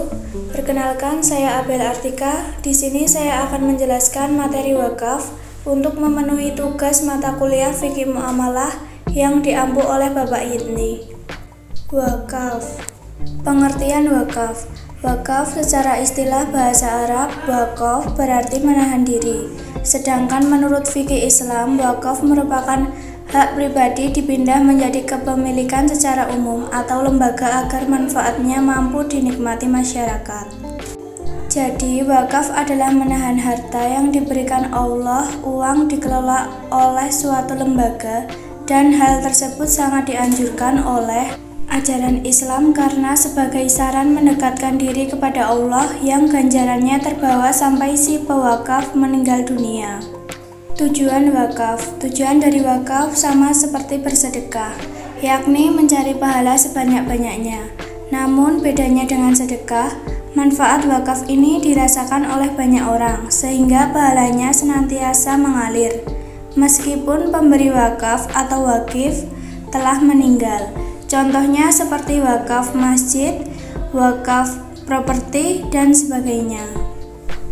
wabarakatuh. Perkenalkan, saya Abel Artika. Di sini saya akan menjelaskan materi wakaf untuk memenuhi tugas mata kuliah Fikih Muamalah yang diampu oleh Bapak Yitni. Wakaf. Pengertian wakaf. Wakaf secara istilah bahasa Arab, waqaf berarti menahan diri. Sedangkan menurut fikih Islam, wakaf merupakan hak pribadi dipindah menjadi kepemilikan secara umum atau lembaga agar manfaatnya mampu dinikmati masyarakat. Jadi, wakaf adalah menahan harta yang diberikan Allah, uang dikelola oleh suatu lembaga, dan hal tersebut sangat dianjurkan oleh ajaran Islam karena sebagai saran mendekatkan diri kepada Allah yang ganjarannya terbawa sampai si pewakaf meninggal dunia. Tujuan wakaf. Tujuan dari wakaf sama seperti bersedekah, yakni mencari pahala sebanyak-banyaknya. Namun bedanya dengan sedekah, manfaat wakaf ini dirasakan oleh banyak orang, sehingga pahalanya senantiasa mengalir. Meskipun pemberi wakaf atau wakif telah meninggal. Contohnya seperti wakaf masjid, wakaf properti, dan sebagainya.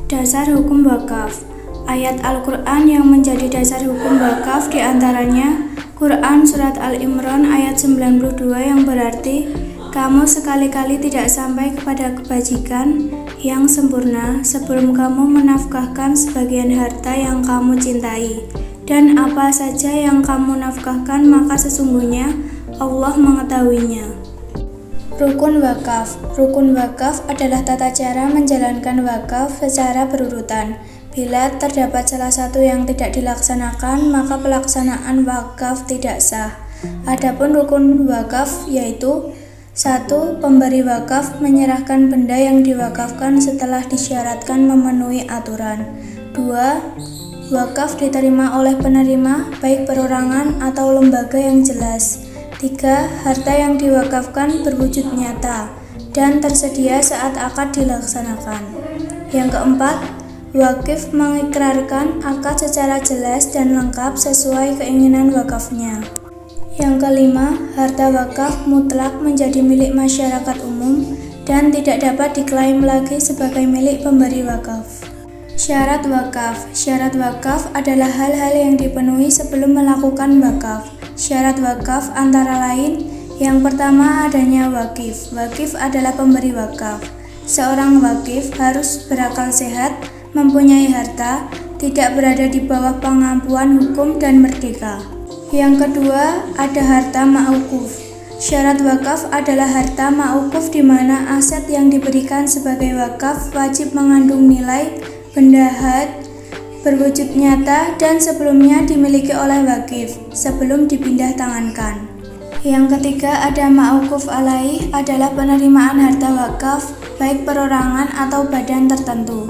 Dasar hukum wakaf. Ayat Al-Quran yang menjadi dasar hukum wakaf diantaranya Quran Surat Al-Imran ayat 92 yang berarti kamu sekali-kali tidak sampai kepada kebajikan yang sempurna sebelum kamu menafkahkan sebagian harta yang kamu cintai, dan apa saja yang kamu nafkahkan maka sesungguhnya Allah mengetahuinya. Rukun wakaf. Rukun wakaf adalah tata cara menjalankan wakaf secara berurutan. Bila terdapat salah satu yang tidak dilaksanakan, maka pelaksanaan wakaf tidak sah. Adapun rukun wakaf yaitu 1. Pemberi wakaf menyerahkan benda yang diwakafkan setelah disyaratkan memenuhi aturan. 2. Wakaf diterima oleh penerima, baik perorangan atau lembaga yang jelas. 3. Harta yang diwakafkan berwujud nyata dan tersedia saat akad dilaksanakan. Yang keempat, wakif mengikrarkan akad secara jelas dan lengkap sesuai keinginan wakafnya. Yang kelima, harta wakaf mutlak menjadi milik masyarakat umum dan tidak dapat diklaim lagi sebagai milik pemberi wakaf. Syarat wakaf. Syarat wakaf adalah hal-hal yang dipenuhi sebelum melakukan wakaf. Syarat wakaf antara lain, yang pertama adanya wakif. Wakif adalah pemberi wakaf. Seorang wakif harus berakal sehat, mempunyai harta, tidak berada di bawah pengampuan hukum dan merdeka. Yang kedua, ada harta ma'ukuf. Syarat wakaf adalah harta ma'ukuf di mana aset yang diberikan sebagai wakaf wajib mengandung nilai benda had, berwujud nyata dan sebelumnya dimiliki oleh wakif sebelum dipindah tangankan. Yang ketiga, ada ma'ukuf alaih adalah penerimaan harta wakaf baik perorangan atau badan tertentu.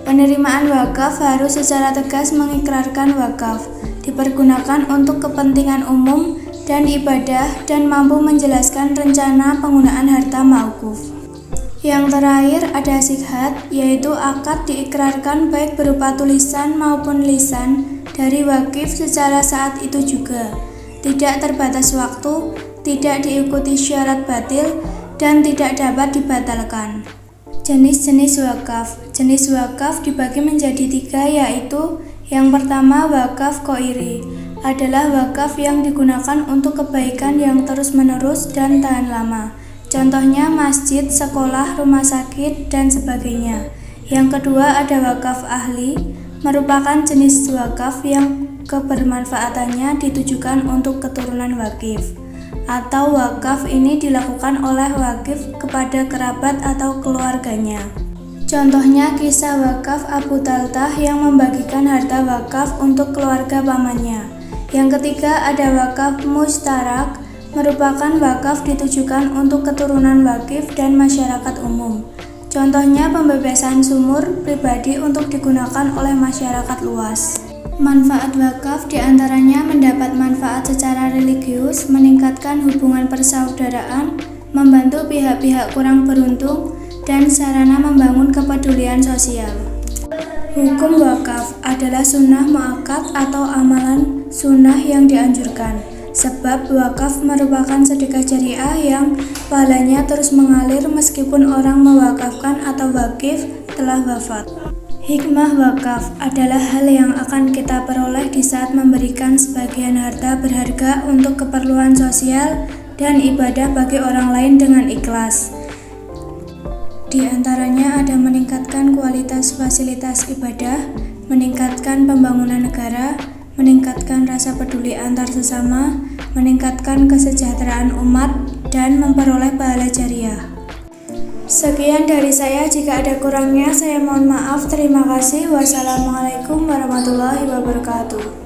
Penerimaan wakaf harus secara tegas mengikrarkan wakaf dipergunakan untuk kepentingan umum dan ibadah dan mampu menjelaskan rencana penggunaan harta mauquf. Yang terakhir ada sihat, yaitu akad diikrarkan baik berupa tulisan maupun lisan dari wakif secara saat itu juga, tidak terbatas waktu, tidak diikuti syarat batil, dan tidak dapat dibatalkan. Jenis-jenis wakaf. Jenis wakaf dibagi menjadi 3, yaitu yang pertama wakaf qoiri adalah wakaf yang digunakan untuk kebaikan yang terus-menerus dan tahan lama. Contohnya masjid, sekolah, rumah sakit, dan sebagainya. Yang kedua ada wakaf ahli, merupakan jenis wakaf yang kebermanfaatannya ditujukan untuk keturunan wakif. Atau wakaf ini dilakukan oleh wakif kepada kerabat atau keluarganya. Contohnya kisah wakaf Abu Taltah yang membagikan harta wakaf untuk keluarga pamannya. Yang ketiga ada wakaf mustarak, merupakan wakaf ditujukan untuk keturunan wakif dan masyarakat umum. Contohnya pembebasan sumur pribadi untuk digunakan oleh masyarakat luas. Manfaat wakaf diantaranya mendapat manfaat secara religius, meningkatkan hubungan persaudaraan, membantu pihak-pihak kurang beruntung, dan sarana membangun kepedulian sosial. Hukum wakaf adalah sunnah muakkad atau amalan sunnah yang dianjurkan. sebab wakaf merupakan sedekah jariah yang pahalanya terus mengalir meskipun orang mewakafkan atau wakif telah wafat. Hikmah wakaf adalah hal yang akan kita peroleh di saat memberikan sebagian harta berharga untuk keperluan sosial dan ibadah bagi orang lain dengan ikhlas. Di antaranya ada meningkatkan kualitas fasilitas ibadah, meningkatkan pembangunan negara, meningkatkan rasa peduli antar sesama, meningkatkan kesejahteraan umat, dan memperoleh pahala jariah. Sekian dari saya, jika ada kurangnya saya mohon maaf. Terima kasih. Wassalamualaikum warahmatullahi wabarakatuh.